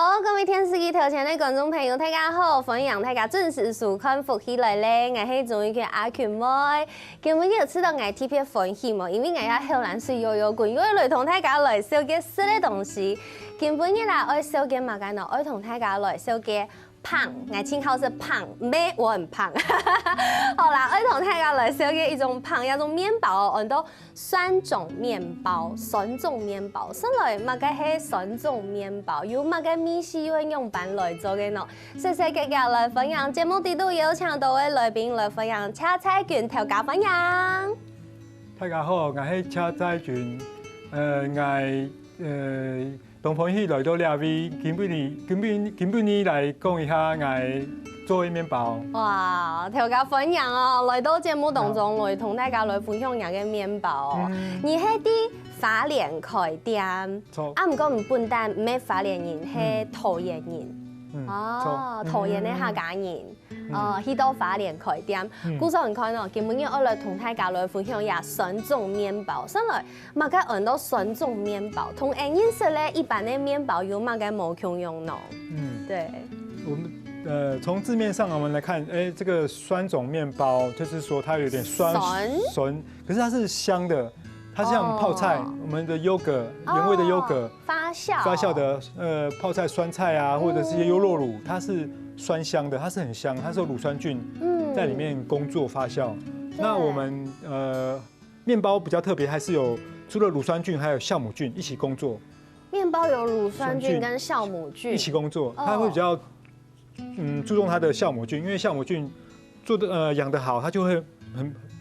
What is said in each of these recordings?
好，各位电視機頭前的觀眾朋友，大家好，歡迎大家準時收看福起來咧。我係綜藝嘅阿權妹，今日要知道我特別歡喜嘛，因為我也好難睡悠悠滾，因為來同大家來小嘅食嘅東西。今日啦，愛小嘅嘛間咯，愛同大家來小嘅胖，我稱號是胖，沒我很胖。好啦，愛同大家來小嘅一種胖，一種麵包，我都酸種麵包，酸種麵包，上來嘛個係酸種麵包，有嘛個米絲會用板來做嘅喏。謝謝大家來分享，節目地都有請到位來賓來分享，車彩券頭家分享。大家好，我係車彩券，同歡喜來到呢位，今晡日來講一下我做嘅麵包。哇，頭家分享哦，來到節目當中來同大家來分享人嘅麵包哦。你係啲花蓮開店，啊唔過唔半單，唔係花蓮人，係桃園人。哦，桃園嘅客家人。去到花蓮開店，古早人看哦，今日我來同大家來分享一下酸種麵包。上來嘛個按到酸種麵包，同顏色咧一般的麵包有嘛個無共用喏。對。我們從字面上我們來看，這個酸種麵包就是說它有點酸，可是它是香的，它像泡菜，我們的優格原味的優格發酵的泡菜酸菜啊，或者是一些優酪乳，它是酸香的，它是很香，它是有乳酸菌在裡面工作發酵。那我們麵包比較特別，還是有除了乳酸菌，還有酵母菌一起工作。麵包有乳酸菌跟酵母菌一起工作，它會比較注重它的酵母菌，因為酵母菌做的養得好，它就會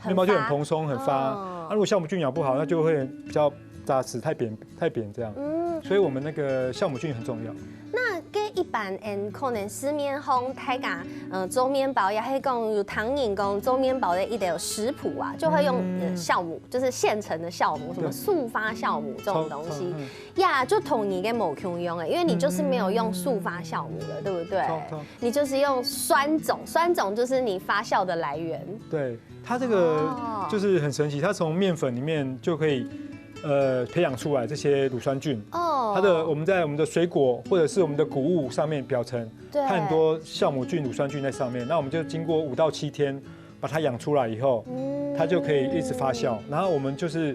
麵包就很蓬鬆很發。那如果酵母菌養不好，那就會比較扎實，太扁這樣。所以我們那個酵母菌很重要。那跟一般可能市面上大家做麵包也係講有唐人講做麵包的一點有食譜啊，就會用酵母，就是現成的酵母，什麼速發酵母這種東西呀，就同你跟某 Q 用因為你就是沒有用速發酵母了，對不對？你就是用酸種就是你發酵的來源。對，它這個就是很神奇，它從麵粉裡面就可以培養出來這些乳酸菌。我們在我們的水果或者是我們的穀物上面表層，它很多酵母菌、乳酸菌在上面。那我們就經過5到7天把它養出來以後，它就可以一直發酵。然後我們就是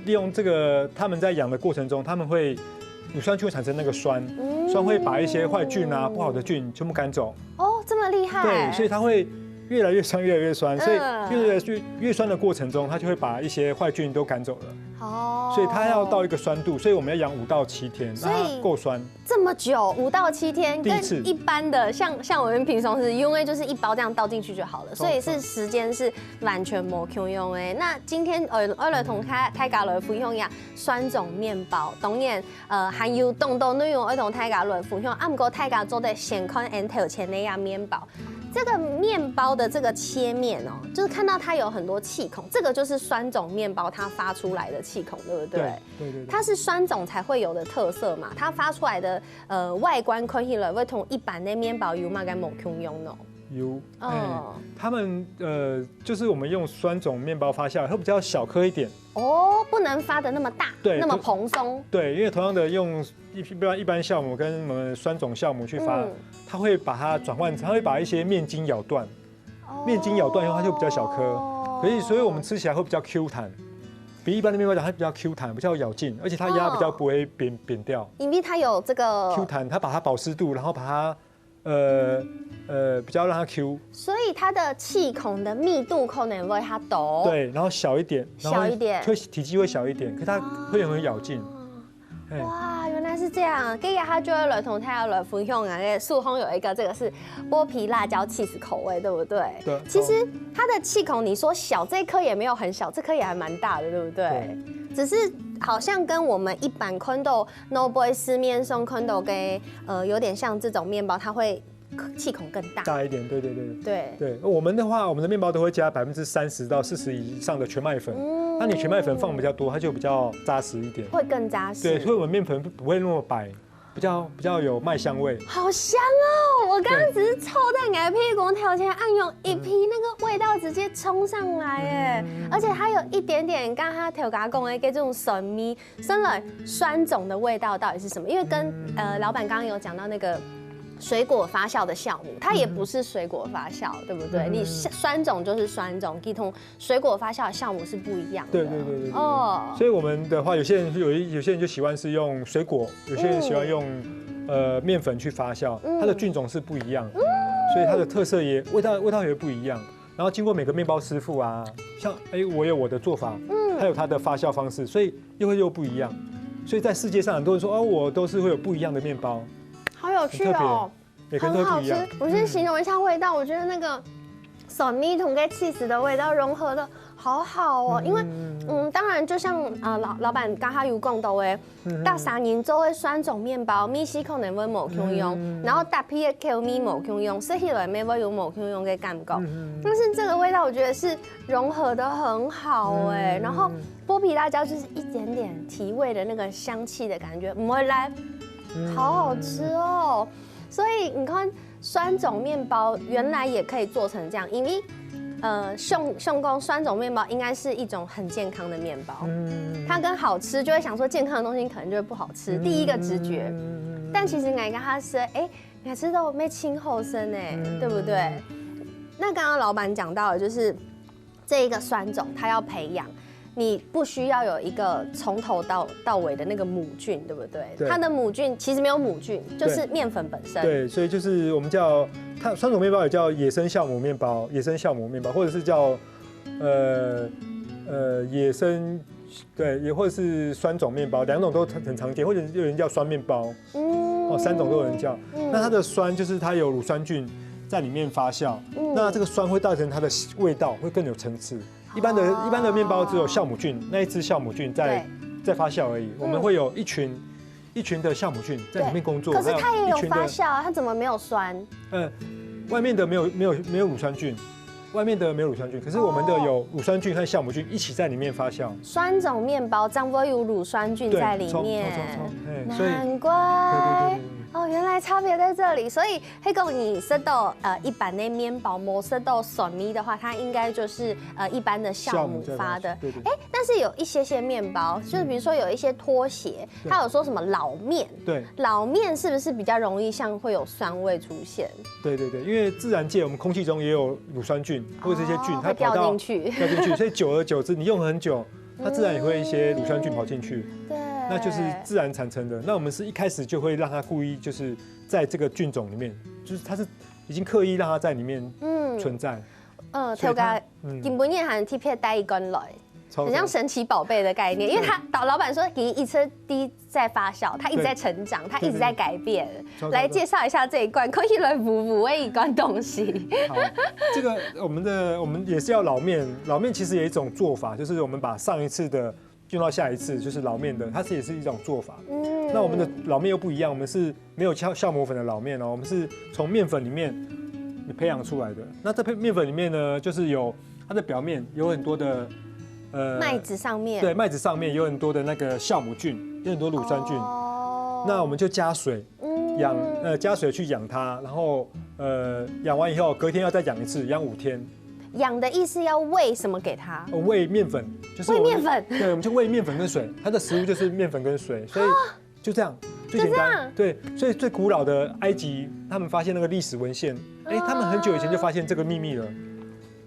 利用這個，他們在養的過程中，他們會乳酸菌會產生那個酸會把一些壞菌啊、不好的菌全部趕走。哦，這麼厲害！對，所以它會越來越酸，越來越酸，所以越酸的過程中，它就會把一些壞菌都趕走了。哦，所以它要到一個酸度，所以我們要養5到7天，讓它夠酸。這麼久，5到7天，跟一般的像我們平常是因為就是一包這樣倒進去就好了，所以是時間是完全沒共用誒。那今天我來同大家來分享一下酸種麵包，當然還有動動內容，我同大家來分享。不過大家做的先看頭前那樣麵包。這個麵包的這個切面哦，就是看到它有很多氣孔，這個就是酸種麵包它發出來的氣孔，對不對？對。它是酸種才會有的特色嘛，它發出來的外觀看起來會同一般的麵包有嘛個冇共用哦。有，他們就是我們用酸種麵包發酵，會比較小顆一點。哦，不能發得那麼大，對，那麼蓬鬆。對，因為同樣的用一般酵母跟我們酸種酵母去發，它會把它轉換，它會把一些麵筋咬斷。麵筋咬斷以後，它就比較小顆，所以我們吃起來會比較 Q 彈，比一般的麵包講它比較 Q 彈，比較有咬勁，而且它壓比較不會扁掉。因為它有這個 Q 彈，它把它保濕度，然後把它比較讓它 Q， 所以它的氣孔的密度可能會它多，對，然後小一點，會體積會小一點，可它會很咬勁。哇，原來是這樣，今日他就會來同大家來分享啊，素烘有一個這個是剝皮辣椒起司口味，對不對？對。其實它的氣孔，你說小，這顆也沒有很小，這顆也還蠻大的，對不對？只是好像跟我們一般看到 Noboy 市面上看到嘅有點像這種麵包，它會氣孔更大一點，對。我們的話，我們的麵包都會加30%到40%以上的全麥粉。那你全麥粉放比較多，它就比較扎實一點，會更扎實。對，所以我們麵粉不會那麼白。比较有麦香味，好香哦！我刚刚只是凑在俺屁股条前按用一批，那个味道直接冲上来哎，而且它有一点点刚刚调嘎讲的这种神秘、酸种的味道到底是什么？因为跟老板刚刚有讲到那个。水果发酵的酵母，它也不是水果发酵，对不对？你酸种就是酸种，跟同水果发酵的酵母是不一样的。对哦。所以我们的话，有些人就喜欢是用水果，有些人喜欢用面粉去发酵，它的菌种是不一样，所以它的特色也味道也不一样。然后经过每个面包师傅啊，像我有我的做法，他有他的发酵方式，所以又不一样。所以在世界上很多人说我都是会有不一样的面包。好有趣哦，很好吃。我先形容一下味道，我觉得那个手米同跟 cheese 的味道融合的好好哦。因为当然就像老板刚刚有讲到的，大三年做的酸种面包，米西可能会冇香用，然后大批的 Q 米冇香用，吃起来没有冇香用的感觉。但是这个味道我觉得是融合的很好哎，然后剥皮辣椒就是一点点提味的那个香气的感觉，不会来。好好吃哦，所以你看酸种面包原来也可以做成这样，因为熊公酸种面包应该是一种很健康的面包，它跟好吃就会想说健康的东西可能就会不好吃，第一个直觉，但其实我跟他说，你吃到没清后生哎，对不对？那刚刚老板讲到的就是这一个酸种，它要培养。你不需要有一个从头到尾的那个母菌，对不对？它的母菌其实没有母菌，就是面粉本身。对，所以就是我们叫它酸种面包，也叫野生酵母面包，或者是叫野生也或者是酸种面包，两种都很常见，或者有人叫酸面包，三种都有人叫。那它的酸就是它有乳酸菌在里面发酵，那这个酸会造成它的味道会更有层次。一般的面包只有酵母菌那一只酵母菌在发酵而已，我们会有一群的酵母菌在里面工作。可是它也有发酵啊，它怎么没有酸？外面的没有乳酸菌，可是我们的有乳酸菌和酵母菌一起在里面发酵。酸种面包张波有乳酸菌在里面，难怪。哦，原来差别在这里，所以黑狗你吃到一般的面包，没吃到酸米的话，它应该就是一般的酵母发的。对。但是有一些面包，就是比如说有一些拖鞋，它有说什么老面，对，老面是不是比较容易像会有酸味出现？对，因为自然界我们空气中也有乳酸菌或者这些菌，它掉进去，所以久而久之你用很久，它自然也会一些乳酸菌跑进去。对。那就是自然产生的。那我们是一开始就会让它故意就是在这个菌种里面，就是它是已经刻意让它在里面存在。条家根本也还特别带一根来，很像神奇宝贝的概念。因为他老板说，一车滴在发酵，它一直在成长，它一直在改变。来介绍一下这一罐，可以来补一罐东西。好，这个我们也是要老面其实有一种做法，就是我们把上一次的用到下一次，就是老面的，它也是一种做法。那我们的老面又不一样，我们是没有酵母粉的老面哦，我们是从面粉里面培养出来的。那这面粉里面呢，就是有它的表面有很多的麦子上面，对，麦子上面有很多的那个酵母菌，有很多乳酸菌。那我们就加水加水去养它，然后养完以后隔天要再养一次，养5天。养的意思要喂什么给它？喂面粉，就是喂面粉。对，我们就喂面粉跟水，它的食物就是面粉跟水，所以就这样，最简单。对，所以最古老的埃及，他们发现那个历史文献，他们很久以前就发现这个秘密了，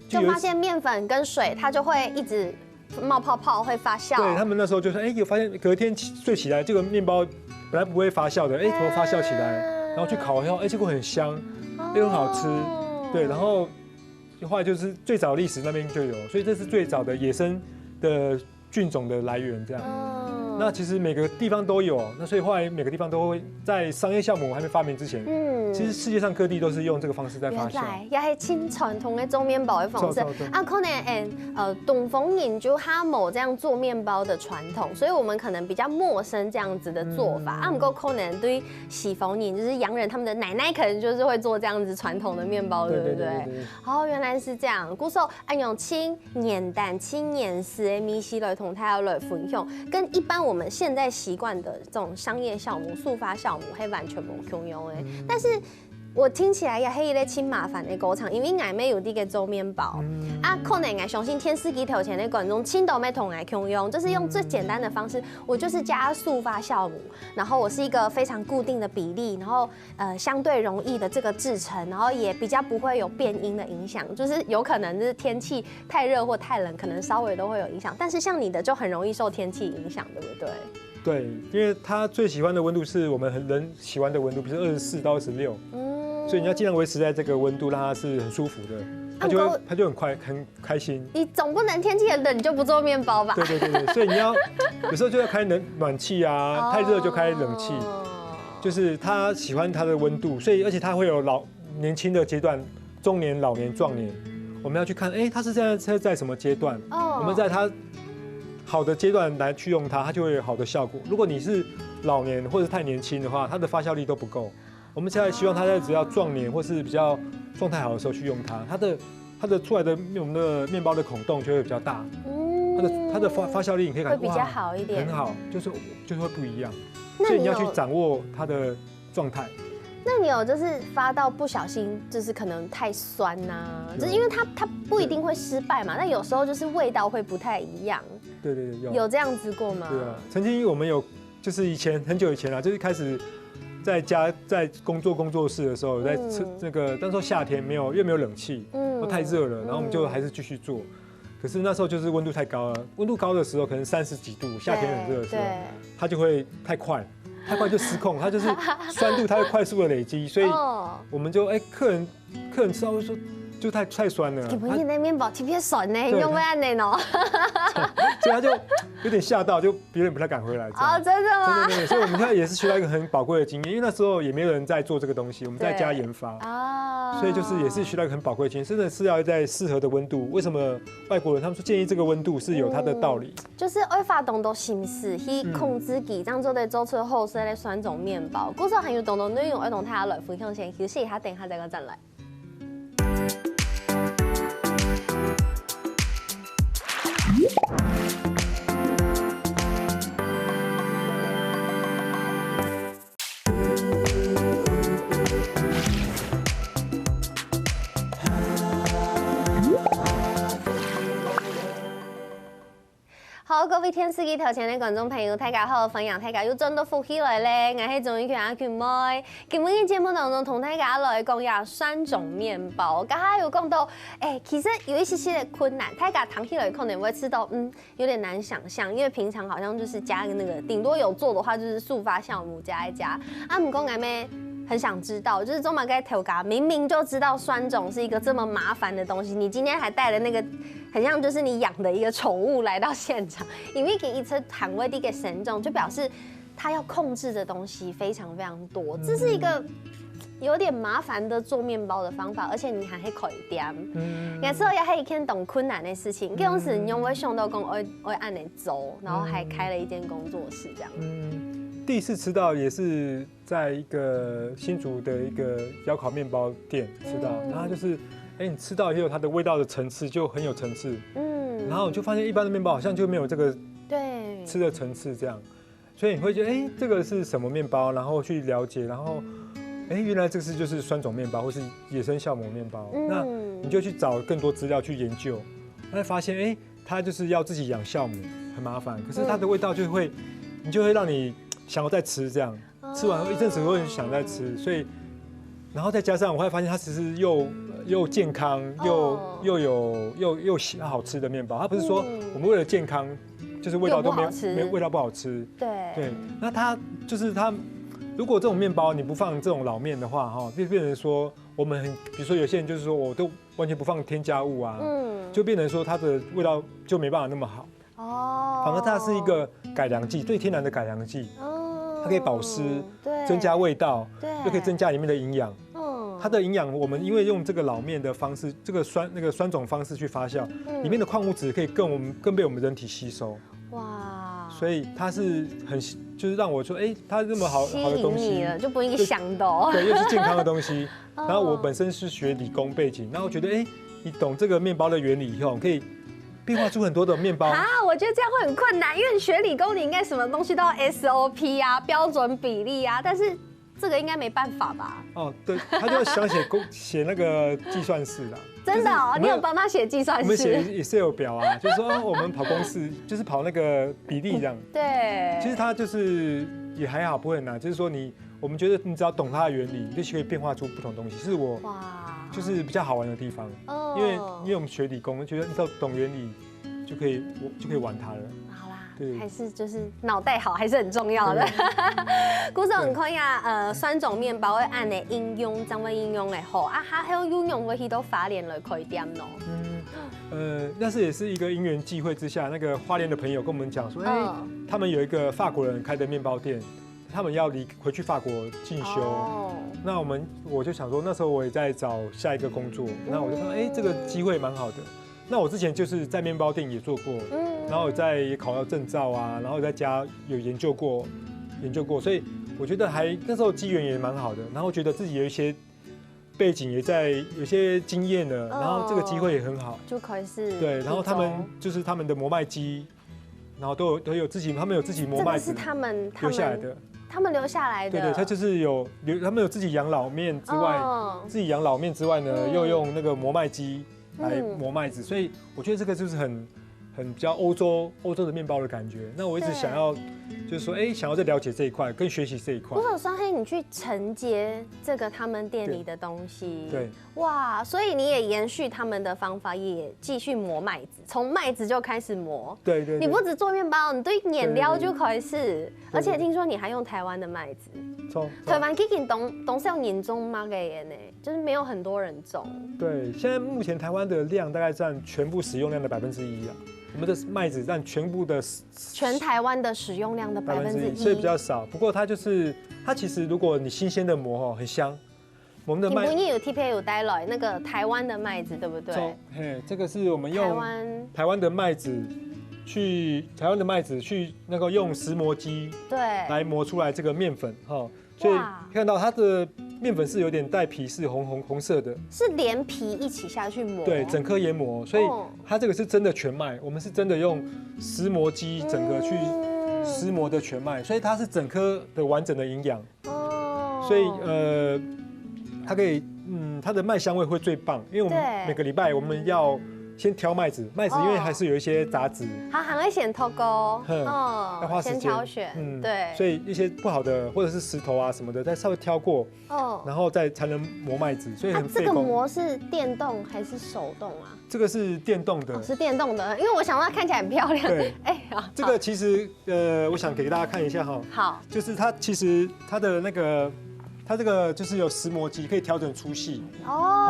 就发现面粉跟水，它就会一直冒泡泡，会发酵。对他们那时候就说，有发现隔天睡起来，这个面包本来不会发酵的，怎么发酵起来？然后去烤以后，结果很香，又很好吃。对，然后。后来就是最早历史那边就有，所以这是最早的野生的菌种的来源，这样。那其实每个地方都有，那所以后来每个地方都会在商业酵母还没发明之前，其实世界上各地都是用这个方式在发酵。也係清傳統嘅做面包的方式。可能東方人就哈冇這樣做面包的傳統，所以我們可能比較陌生這樣子的做法。不過可能對西方人，就是洋人，他們的奶奶可能就是會做這樣子傳統的面包，對不對？原來是這樣。古時候用輕簡單、輕鹽絲的米絲來同大家來分享，跟一般我们现在习惯的这种商业酵母、速发酵母，还完全无共用诶。但是我听起来也是一个真麻烦的过程，因为俺妹有这个做面包，可能俺相信天司机头前的观众，亲都没同俺共用，就是用最简单的方式，我就是加速发酵母，然后我是一个非常固定的比例，然后相对容易的这个制成，然后也比较不会有变音的影响，就是有可能就是天气太热或太冷，可能稍微都会有影响，但是像你的就很容易受天气影响，对不对？对，因为他最喜欢的温度是我们人喜欢的温度，比如说24到26。所以你要尽量维持在这个温度，让它是很舒服的，它就很开心。你总不能天气很冷就不做面包吧？对，所以你要有时候就要开暖气啊，太热就开冷气，就是他喜欢它的温度，所以而且它会有年轻的阶段、中年、老年、壮年，我们要去看，它是在什么阶段，我们在它好的阶段来去用它，它就会有好的效果。如果你是老年或者太年轻的话，它的发酵力都不够。我们现在希望它在只要壮年或是比较状态好的时候去用它，它的出来的我们的面包的孔洞就会比较大，它的发酵力你可以感觉会比较好一点，很好，就是会不一样。所以你要去掌握它的状态。那你有就是发到不小心就是可能太酸呐，就是因为它不一定会失败嘛，但有时候就是味道会不太一样。对，有这样子过吗？对啊，曾经我们有就是很久以前啊，就是开始。在工作室的时候，在那个那时候夏天因为没有冷气，都太热了，然后我们就还是继续做。可是那时候就是温度太高了，温度高的时候可能30几度，夏天很热的时候，它就会太快就失控，它就是酸度它会快速的累积，所以我们就客人吃到会说。就太酸了，基本的面包特别酸呢，用不安呢哦，所以他就有点吓到，就别人不太敢回来。哦，真的吗？对，所以我们现在也是学到一个很宝贵的经验，因为那时候也没有人在做这个东西，我们在家研发啊，所以就是也是学到一个很宝贵的经验，真的是要在适合的温度。为什么外国人他们说建议这个温度是有它的道理？就是会发动到心思去控制己，这样做的做出好色的酸种面包。故事还有动内容，我同大家来分享先，休息一下，等一下再来。好，各位天司機頭前的觀眾朋友，大家好，分享大家又真到福起來咧，我係總員阿權妹。今日嘅節目當中，同大家來講下酸種麵包。剛才有講到，其實有一些的困難，大家談起來可能會知道，有點難想象，因為平常好像就是加個那個，頂多有做的話就是速發酵母加一加。啊，唔講我咩？很想知道，就是中马该头嘎，明明就知道酸種是一個這麼麻煩的東西，你今天還帶了那個很像就是你養的一個寵物來到現場，因為給一次捍衛的一個神種，就表示它要控制的東西非常非常多，這是一個有點麻煩的做麵包的方法，而且你還可以可以點，有時候也係一件懂困難的事情，這種事你用會想到講會按你走，然後還開了一間工作室這樣。第一次吃到也是在一个新竹的一个窑烤面包店吃到，然后就是，你吃到以后它的味道的层次就很有层次，然后你就发现一般的面包好像就没有这个吃的层次这样，所以你会觉得这个是什么面包，然后去了解，然后原来这是就是酸种面包或是野生酵母面包，那你就去找更多资料去研究，才发现它就是要自己养酵母很麻烦，可是它的味道就会让你想要再吃这样，吃完后一阵子会想再吃，所以，然后再加上我会发现它其实又健康又好吃的面包，它不是说我们为了健康，就是味道都没味道不好吃，对，那它如果这种面包你不放这种老面的话，变成说我们比如说有些人就是说我都完全不放添加物啊，就变成说它的味道就没办法那么好，反而它是一个改良剂，最天然的改良剂。它可以保湿，增加味道，又可以增加里面的营养。它的营养，我们因为用这个老面的方式，这个酸种方式去发酵，里面的矿物质可以更被我们人体吸收。哇！所以它是就是让我说，它这么好的东西，就不应该想的。对，又是健康的东西。然后我本身是学理工背景，然后觉得，你懂这个面包的原理以后，可以变化出很多的面包啊，我觉得这样会很困难，因为你学理工，你应该什么东西都要 SOP 啊，标准比例啊，但是这个应该没办法吧？哦，对，他就想写那个计算式啦。真的哦，你有帮他写计算式？我们写 Excel 表啊，就是说我们跑公式，就是跑那个比例这样。对。其实它就是也还好，不会很难。就是说我们觉得你只要懂它的原理，你就可以变化出不同东西。是我就是比较好玩的地方。因为我们学理工，觉得你只要懂原理，就可以玩它了。好啦，还是就是脑袋好还是很重要的。古时候看呀，酸种面包会按的应用，怎么应用的好啊？还有运用会去到花莲来开店咯。那是也是一个因缘际会之下，那个花莲的朋友跟我们讲说，他们有一个法国人开的面包店，他们要回去法国进修。那我就想说，那时候我也在找下一个工作，那我就说，这个机会蛮好的。那我之前就是在面包店也做过，然后也考到证照啊，然后在家有研究过，所以我觉得那时候机缘也蛮好的，然后觉得自己有一些背景也有些经验了，然后这个机会也很好，就可以是对，然后他们的磨麦机，然后都有自己，他们有自己磨麦子，这个是他们留下来的。他们留下来的，对，他就是他们有自己养老面之外，呢，又用那个磨麦机来磨麦子，所以我觉得这个就是很比较欧洲的面包的感觉。那我一直想要，就是说，想要再了解这一块，跟学习这一块。我有双黑，你去承接这个他们店里的东西，对，哇，所以你也延续他们的方法，也继续磨麦子，从麦子就开始磨。对，你不只做面包，你对面料就可以是，而且听说你还用台湾的麦子。台湾其实都是用人种麦的呢，就是没有很多人种。对，现在目前台湾的量大概占全部使用量的1%啊。我们的麦子占全台湾的使用量的1%，所以比较少。不过它其实如果你新鲜的磨很香。我们的麦，你有 TPA 有带来那个台湾的麦子，对不对？这个是我们用台湾的麦子去那个用石磨机来磨出来这个面粉哈，所以看到它的面粉是有点带皮，是红色的，是连皮一起下去磨，对，整颗研磨，所以它这个是真的全麦，我们是真的用石磨机整个去石磨的全麦，所以它是整颗的完整的营养，所以它可以它的麦香味会最棒，因为我们每个礼拜我们要先挑麦子，因为还是有一些杂质，还会先偷沟，要花时间先挑选，对，所以一些不好的或者是石头啊什么的，再稍微挑过，然后才能磨麦子，所以很费工。这个磨是电动还是手动啊？这个是电动的，是电动的，因为我想它看起来很漂亮。对，这个其实我想给大家看一下哈，好，就是它其实它的那个。它这个就是有石磨机，可以调整粗细。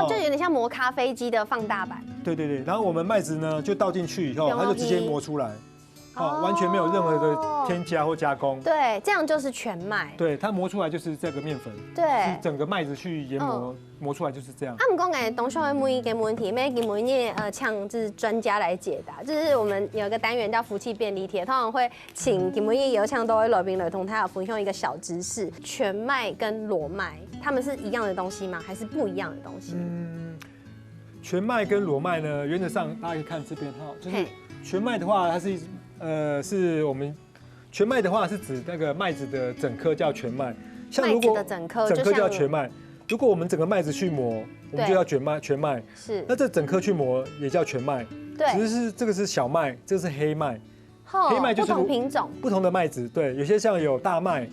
就有点像磨咖啡机的放大版。对，然后我们麦子呢就倒进去以后，它就直接磨出来，完全没有任何的添加或加工。对，这样就是全麦。对，它磨出来就是这个面粉。对，是整个麦子去研磨出来就是这样。我们讲董秀文问一个问题，每个问题请就是专家来解答。就是我们有一个单元叫福气便利贴，通常会请金文义有请都会来宾来同他有分享一个小知识：全麦跟裸麦，他们是一样的东西吗？还是不一样的东西？全麦跟裸麦呢，原则上大家可以看这边哈，就是全麦的话，它是我们全麦的话是指那个麦子的整颗叫全麦，像如果整颗叫全麦。如果我们整个麦子去磨，我们就叫全麦。是。那这整颗去磨也叫全麦。对。只是这个是小麦，这个是黑麦。黑麦就是不同品种、不同的麦子。对，有些像有大麦、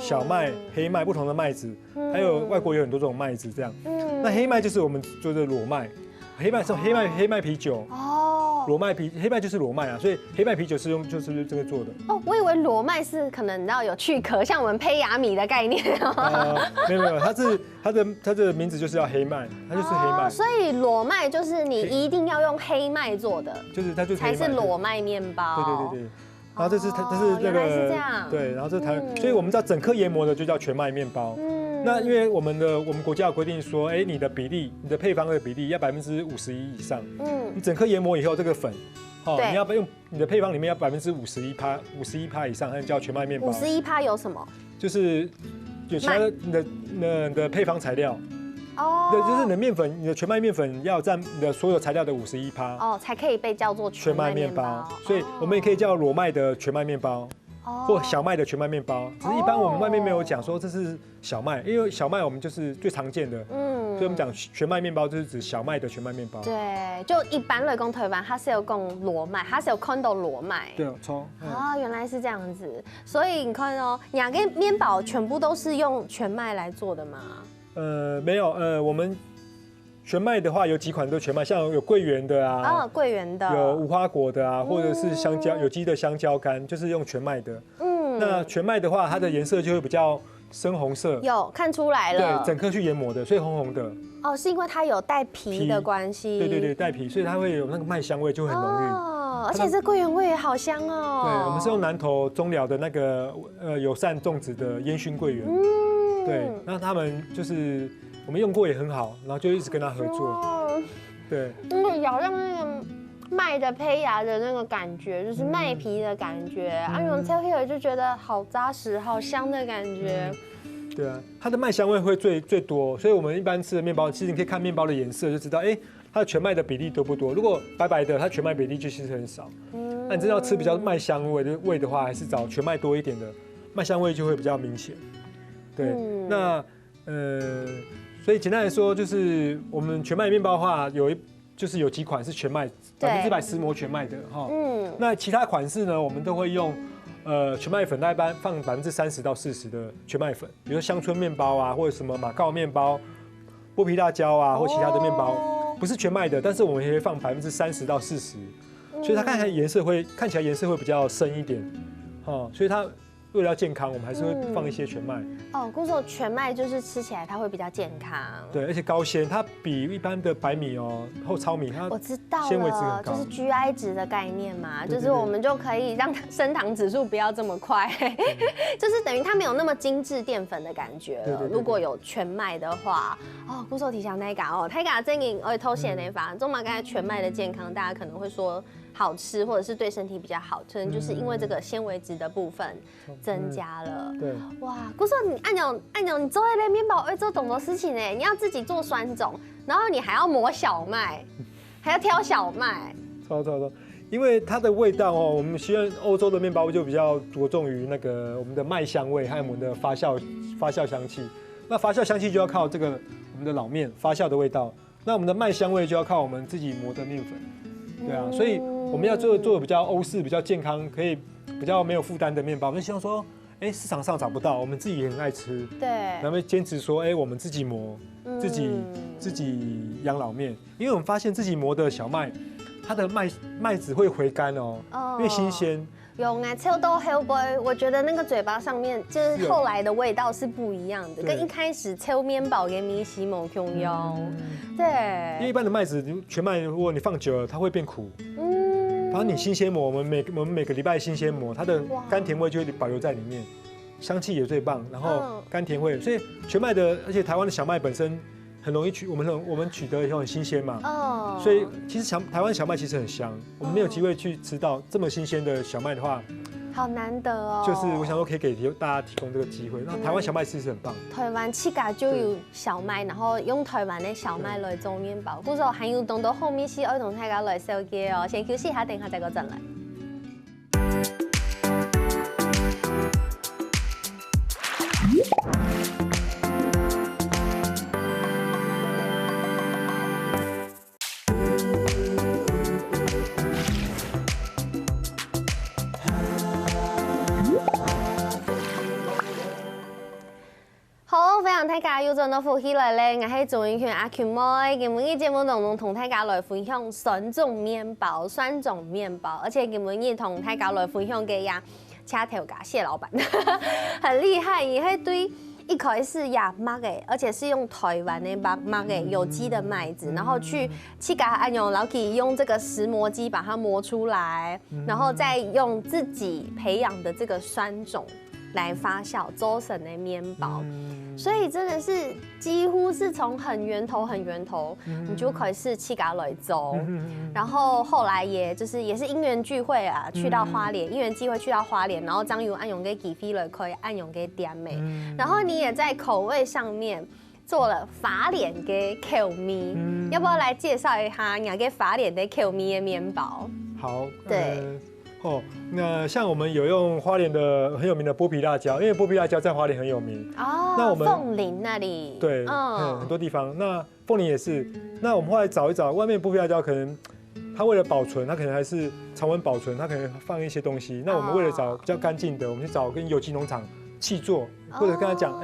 小麦、黑麦不同的麦子，还有外国有很多这种麦子这样。那黑麦就是我们做的裸麦，黑麦是黑麦啤酒。裸麦黑麦就是裸麦啊，所以黑麦啤酒就是这个做的。我以为裸麦是可能你知道有去壳，像我们胚芽米的概念。没有，它的名字就是要黑麦，它就是黑麦。所以裸麦就是你一定要用黑麦做的，它就是才是裸麦面包。对。然后这是那个是这样。对，然后所以我们知道整颗研磨的就叫全麦面包。那因为我们国家有规定说，你的配方的比例要51%以上。你整颗研磨以后，这个粉，你要用你的配方里面要51%以上，才叫全麦面包。51%有什么？就是有其他的你的配方材料，哦，对，就是你的面粉，你的全麦面粉要占你的所有材料的51%，哦，才可以被叫做全麦面包。所以我们也可以叫裸麦的全麦面包。或小麦的全麦面包，只是一般我们外面没有讲说这是小麦，因为小麦我们就是最常见的，所以我们讲全麦面包就是指小麦的全麦面包。对，就一般来讲台湾它是有讲裸麦，它是有看到裸麦。对，错。原来是这样子，所以你看哦，两个面包全部都是用全麦来做的吗？没有，我们。全麦的话有几款都全麦，像有桂圆的啊，桂圆的，有无花果的啊，或者是香蕉有机的香蕉干，就是用全麦的。那全麦的话，它的颜色就会比较深红色，有看出来了，对，整颗去研磨的，所以红红的。哦，是因为它有带皮的关系。对，带皮，所以它会有那个麦香味，就很浓郁。而且这桂圆味也好香哦。对，我们是用南投中寮的那个友善种植的烟熏桂圆。对，那他们就是我们用过也很好，然后就一直跟他合作。对，咬到那个麦的胚芽的那个感觉，就是麦皮的感觉，用切起来就觉得好扎实、好香的感觉。对啊，它的麦香味会最多，所以我们一般吃的面包，其实你可以看面包的颜色就知道，它的全麦的比例多不多。如果白白的，它全麦比例就其实很少。那你真的要吃比较麦香味的话，还是找全麦多一点的，麦香味就会比较明显。对，那所以简单来说，就是我们全麦面包的话，就是有几款是全麦100%石磨全麦的哈。那其他款式呢，我们都会用全麦粉，一般放30%到40%的全麦粉，比如说乡村面包啊，或者什么马告面包、剥皮辣椒啊，或其他的面包，不是全麦的，但是我们也会放30%到40%，所以它看起来颜色会比较深一点，所以它。为了要健康，我们还是会放一些全麦。顾说全麦就是吃起来它会比较健康。对，而且高纤，它比一般的白米或糙米，它纤维质很高，就是 GI 值的概念嘛，就是我们就可以让升糖指数不要这么快，就是等于它没有那么精致淀粉的感觉了。如果有全麦的话，顾说提倡那个太嘎真营偷写那法，中马刚才全麦的健康，大家可能会说。好吃，或者是对身体比较好，可能就是因为这个纤维质的部分增加了。对，哇，顾说你按钮，你做那类面包会做懂多事情呢？你要自己做酸种，然后你还要磨小麦，还要挑小麦。超，因为它的味道我们希望欧洲的面包就比较着重于那个我们的麦香味，还有我们的发酵香气。那发酵香气就要靠这个我们的老面发酵的味道，那我们的麦香味就要靠我们自己磨的面粉。对啊，所以我们要做的比较欧式、比较健康，可以比较没有负担的面包。我们希望说，市场上找不到，我们自己也很爱吃。对，然后坚持说，我们自己磨，自己养老面，因为我们发现自己磨的小麦，它的麦子会回甘因为新鲜。有抽到后杯，我觉得那个嘴巴上面就是后来的味道是不一样的，跟一开始抽面包跟米西某共用。对，因为一般的麦子全麦，如果你放久了，它会变苦。然后你新鲜磨，我们每个礼拜新鲜磨，它的甘甜味就会保留在里面，香气也最棒，然后甘甜味。所以全麦的，而且台湾的小麦本身很容易我们取得以后很新鲜嘛，所以其实台湾小麦其实很香，我们没有机会去吃到这么新鲜的小麦的话，好难得哦。就是我想说可以给大家提供这个机会，那台湾小麦其实很棒。台湾自家就有小麦，然后用台湾的小麦来做面包。故说还有等到後面是愛同大家來收嘅哦，先休息一下，等下再個陣來。好，非常大家要進到福起來咧，我係做員權阿權妹，今日節目當中同大家來分享酸種麵包，而且今日同大家來分享嘅呀，車頭家謝老闆，很厲害，也係對一開始也麥嘅，而且是用台灣的麥嘅有機的麥子，然後去家按用老弟用這個石磨機把它磨出來，然後再用自己培養的這個酸種來發酵做成的麵包。所以真的是几乎是从很源头，你就可以是去家来做，然后后来也是因缘聚会啊，去到花莲，因缘际会去到花莲，然后张油按用给给飞了，可以按用给点美，然后你也在口味上面做了法脸给 Q 咪，要不要来介绍一下你给法脸的 Q 咪的面包？好，对。那像我们有用花莲的很有名的剥皮辣椒，因为剥皮辣椒在花莲很有名。哦，那我们凤林那里。对，很多地方。那凤林也是。那我们后来找一找，外面剥皮辣椒可能它为了保存，它可能还是常温保存，它可能放一些东西。那我们为了找比较干净的，我们去找跟有机农场契作，或者跟他讲，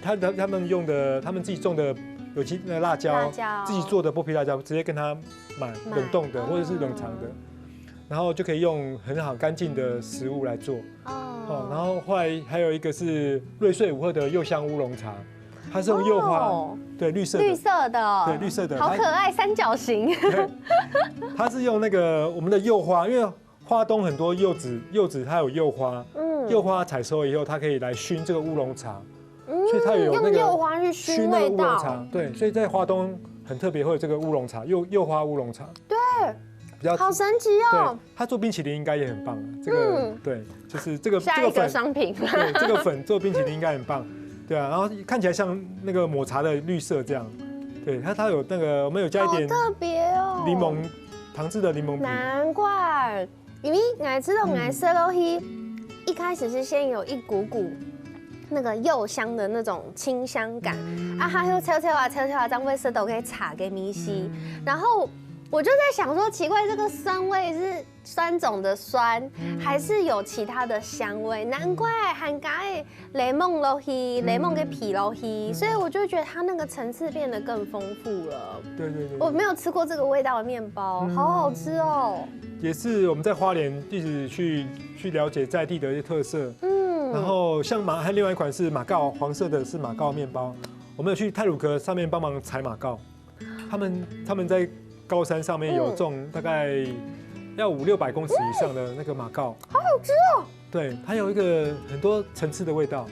他们用的他们自己种的有机的辣椒，自己做的剥皮辣椒，直接跟他买冷冻的或者是冷藏的。然后就可以用很好干净的食物来做然后后来还有一个是瑞穗五鹤的柚香乌龙茶，它是用柚花，对，绿色的，对，绿色的，好可爱，三角形。对，它是用那个我们的柚花，因为花东很多柚子它有柚花，柚花采收以后，它可以来熏这个乌龙茶，所以它有那个用柚花去熏那个乌龙茶，对，所以在花东很特别会有这个乌龙茶，柚花乌龙茶，对。好神奇哦！对，他做冰淇淋应该也很棒。这个对，就是这个下一个商品。对，这个粉做冰淇淋应该很棒。对啊，然后看起来像那个抹茶的绿色这样。对，它有那个我们有加一点特别哦，柠檬糖制的柠檬皮。难怪，因为爱吃这种爱色东西，一开始是先有一股股那个柚香的那种清香感它又悄悄将味色都可以插给米西，然后。我就在想说，奇怪，这个酸味是酸种的酸，还是有其他的香味？难怪含加雷梦落去，雷梦给皮落去，所以我就觉得它那个层次变得更丰富了。对。我没有吃过这个味道的面包，好好吃哦。也是我们在花莲一直去了解在地的一些特色。然后像还有另外一款是马告，黄色的是马告面包，我们有去太鲁阁上面帮忙采马告，他们在。高山上面有种大概要500-600公尺以上的那个马告，好好吃哦。对，它有一个很多层次的味道，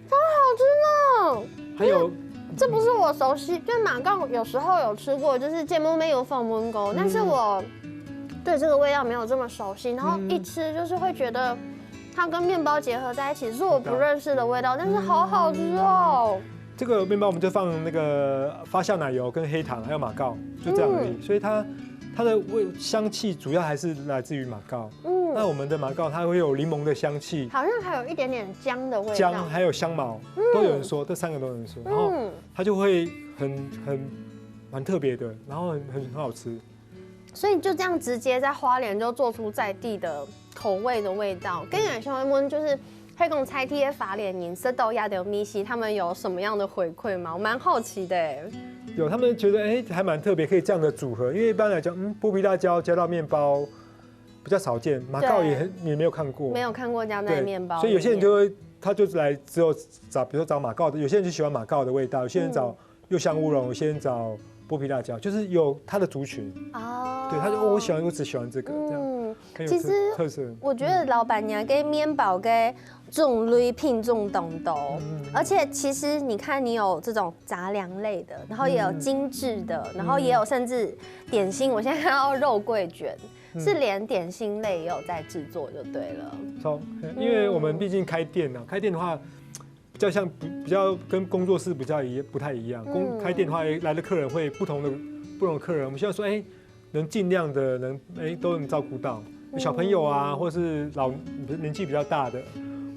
超好吃呢。还有，这不是我熟悉，就马告有时候有吃过，就是芥末没有放温沟，但是我对这个味道没有这么熟悉，然后一吃就是会觉得它跟面包结合在一起，是我不认识的味道，但是好好吃哦。这个面包我们就放那个发酵奶油跟黑糖，还有马告，就这样而已。所以它的香气主要还是来自于马告。那我们的马告它会有柠檬的香气，好像还有一点点姜的味道。姜还有香茅都有人说，这3个都有人说。然后它就会蛮特别的，然后很好吃。所以就这样直接在花莲就做出在地的口味的味道。跟你说，我们就是。黑公菜地的法联银色豆亚的米西，他们有什么样的回馈吗？我蛮好奇的。有，他们觉得还蛮特别，可以这样的组合。因为一般来讲，剥皮辣椒加到面包比较少见，马告也没有看过，没有看过加在面包。所以有些人就会，他就来只有找，比如说找马告的，有些人就喜欢马告的味道，有些人找柚香乌龙，有些人找剥皮辣椒，就是有他的族群。对，他就我只喜欢这个这样。其实特色，我觉得老板娘给面包给种类品种多，而且其实你看，你有这种杂粮类的，然后也有精致的，然后也有甚至点心。我现在看到肉桂卷，是连点心类也有在制作就对了。因为我们毕竟开店啊，开店的话比较跟工作室不太一样。开店的话，来的客人会不同的客人，我们希望说能尽量的都能照顾到小朋友啊，或者是年纪比较大的，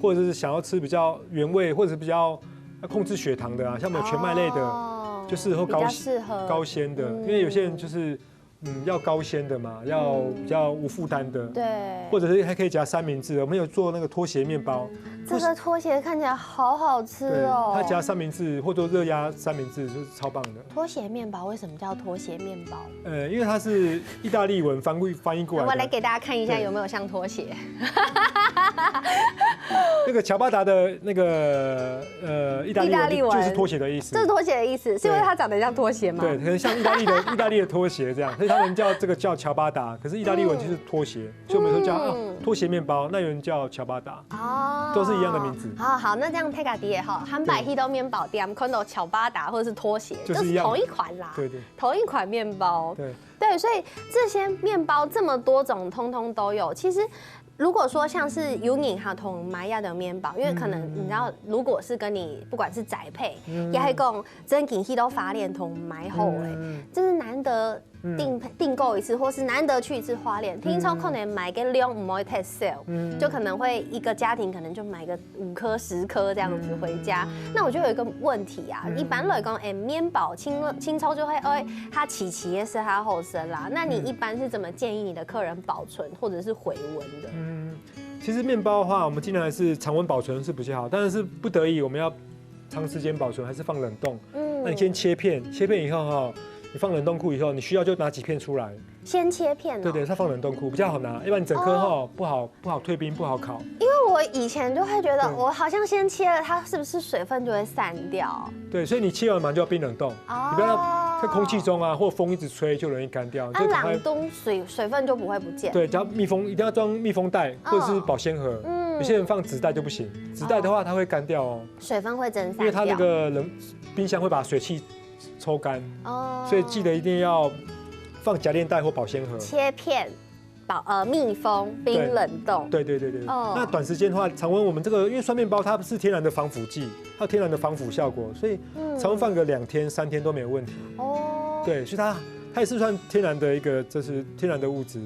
或者是想要吃比较原味，或者是比较要控制血糖的啊，像我们全麦类的，就是会高纤的，因为有些人就是要高纤的嘛，要比较无负担的，对，或者是还可以加三明治，我们有做那个拖鞋面包。这个拖鞋看起来好好吃哦！它加三明治或者热压三明治就是超棒的。拖鞋面包为什么叫拖鞋面包？因为它是意大利文翻译过来的。我来给大家看一下有没有像拖鞋。那个乔巴达的那个意大利文就是拖鞋的意思。这是拖鞋的意思，是因为它长得像拖鞋吗？对，可能像意大利的拖鞋这样，所以他们叫这个叫乔巴达，可是意大利文就是拖鞋，所以我们说叫拖鞋面包，那有人叫乔巴达。都是一样的名字。好，那这样 take 底也好，汉百希都面包店，看到乔巴达或者是拖鞋，就是同一款啦。对，同一款面包。对，所以这些面包这么多种，通通都有。其实如果说像是有人哈同玛雅的面包，因为可能你知道，如果是跟你不管是宅配，也还讲真紧去都发连同买后哎，就是难得订购一次，或是难得去一次花莲，听说可能买个量唔会太少，就可能会一个家庭可能就买个5颗10颗这样子回家。那我就有一个问题啊，一般来讲，面包清抽就会它起也是它后生啦。那你一般是怎么建议你的客人保存或者是回温的？其实面包的话，我们尽量还是常温保存是比较好，但是不得已我们要长时间保存，还是放冷冻。那你先切片以后哈，你放冷冻库以后，你需要就拿几片出来。先切片对，它放冷冻库比较好拿，要不然你整颗哈不好退冰，不好烤。因为我以前就会觉得，我好像先切了，它是不是水分就会散掉？对，所以你切完马上就要冰冷冻，你不要在空气中啊，或风一直吹就容易干掉。冷冻水分就不会不见。对，只要一定要装密封袋或者是保鲜盒。有些人放纸袋就不行，纸袋的话它会干掉哦，水分会蒸散，因为它那个冰箱会把水汽抽干。所以记得一定要放夹链袋或保鲜盒，切片，密封冰冷冻。对。那短时间的话，常温我们这个因为酸面包它是天然的防腐剂，它有天然的防腐效果，所以常温放个2天3天都没有问题。对，所以它也是算天然的一个，这是天然的物质，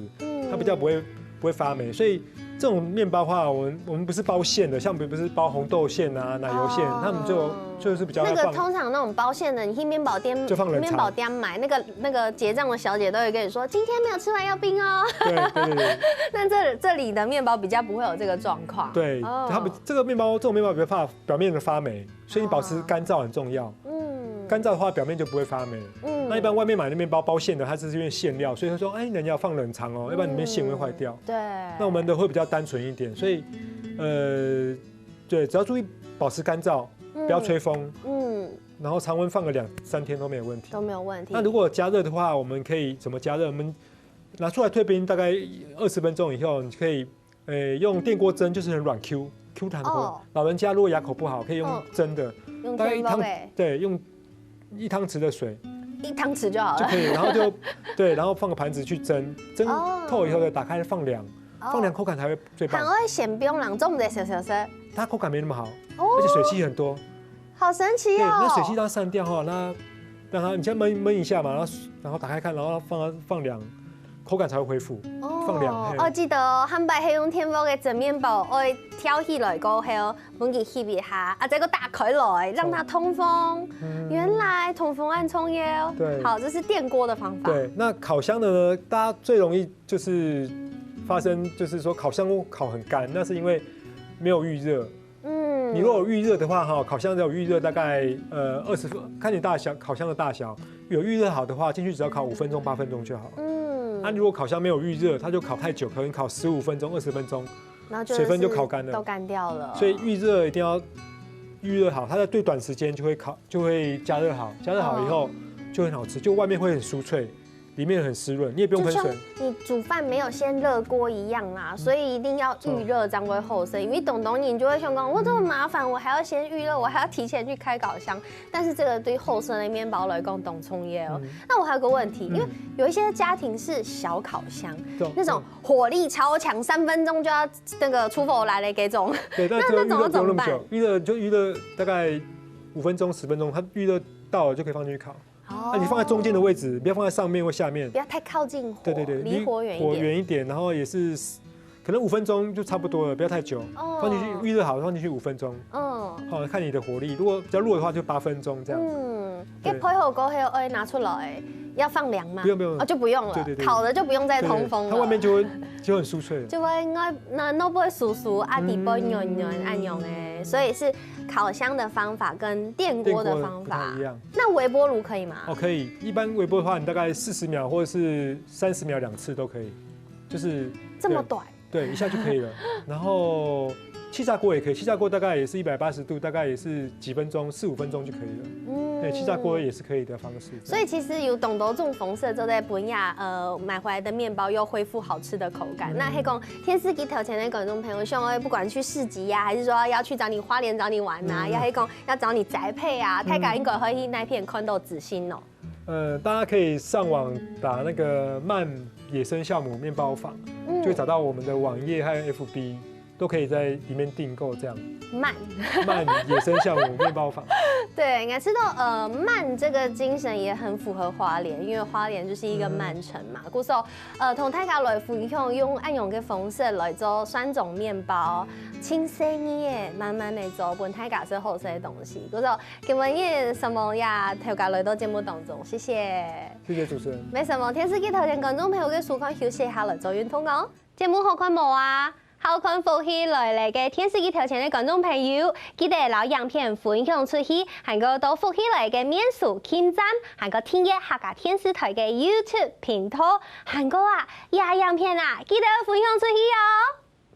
它比较不会发霉，所以。这种面包的话，我们不是包馅的，像不是包红豆馅啊、奶油馅，他们就是比较那个通常那种包馅的，你去面包店就放冷藏，面包店买那个结账的小姐都会跟你说，今天没有吃完要冰哦。对。但这里的面包比较不会有这个状况。对，它这种面包比较怕表面的发霉，所以你保持干燥很重要。干燥的话，表面就不会发霉。那一般外面买的面包包馅的，它是因为馅料，所以他说，人家要放冷藏哦，要不然里面馅会坏掉。对。那我们的会比较单纯一点，所以，对，只要注意保持干燥，不要吹风。然后常温放个2、3天都没有问题。那如果加热的话，我们可以怎么加热？我们拿出来退冰，大概20分钟以后，你可以，用电锅蒸，就是很软 Q 弹锅。老人家如果牙口不好，可以用蒸的，大概用1汤匙的水，1汤匙就好了就可以，然后然后放个盘子去蒸透以后再打开放凉，口感才会最棒。很会显冰冷，做不得小，它口感没那么好，而且水汽很多，好神奇哦。那水汽让它散掉哈，那让它你先焖一下嘛，然后打开看，然后放凉。口感才会恢复，放凉。我记得哦，汉白黑用天猫的整面包，我挑起来过后，本给吸一下，再个打开来，让它通风。原来通风按葱油。对，好，这是电锅的方法。对，那烤箱的呢，大家最容易就是发生，就是说烤箱烤很干，那是因为没有预热。你如果有预热的话，烤箱只有预热大概20分，看你烤箱的大小，有预热好的话，进去只要烤5分钟、8分钟就好了。那如果烤箱没有预热，它就烤太久，可能烤15分钟、20分钟，水分就烤干了，都干掉了。所以预热一定要预热好，它在最短时间就会加热好，加热好以后就很好吃，就外面会很酥脆，里面很湿润，你也不用喷水。你煮饭没有先热锅一样啦，所以一定要预热，这样会后生。因为懂你就会想讲，我这么麻烦，我还要先预热，我还要提前去开烤箱。但是这个对后生的面包来讲，懂葱耶哦。那我还有个问题，因为有一些家庭是小烤箱，那种火力超强，3分钟就要那个出火来了，给种。对，那种怎么办？预热大概5分钟、10分钟，它预热到了就可以放进去烤。那你放在中间的位置，不要放在上面或下面，不要太靠近火，对，离火远一点，然后也是可能5分钟就差不多了，不要太久。放进去预热好，放进去5分钟。好，看你的火力，如果比较弱的话就8分钟这样。给配好过后拿出来，要放凉吗？不用，就不用了。对，烤的就不用再通风了，它外面就很酥脆了，就会那不会酥，啊底不会软按用哎，所以是烤箱的方法跟电锅的方法一样。那微波炉可以吗？可以。一般微波的话，你大概40秒或者是30秒2次都可以，就是这么短。对，一下就可以了。然后气炸锅也可以，气炸锅大概也是180度，大概也是几分钟，4、5分钟就可以了。对，气炸锅也是可以的方式。所以其实有懂得种红色，就在本亚买回来的面包又恢复好吃的口感。那黑公天司给条前的观众朋友，希望不管去市集呀，还是说要去找你花莲找你玩呐，要黑公要找你宅配啊，太感应该可以那片看到紫心哦。大家可以上网打那个慢野生酵母面包坊，就会找到我们的网页还有 FB， 都可以在里面订购这样。慢野生酵母面包坊。对，应该知道慢这个精神也很符合花莲，因为花莲就是一个慢城嘛。故说同大家来分享用按用嘅方式来做酸种面包，轻生意嘅慢慢嚟做，本大家是好食嘅东西。故说今晚也什么呀，大家来到节目当中，谢谢。谢谢主持人。没什么，电视机头前观众朋友嘅舒康休息下来做运动哦。节目好看冇啊？好看福氣來嚟嘅電視機頭前嘅觀眾朋友，記得留影片分享出去，還個到福氣來嘅面書網站，還個訂閱客家電視台嘅 YouTube 頻道，還個影片啊，記得分享出去哦。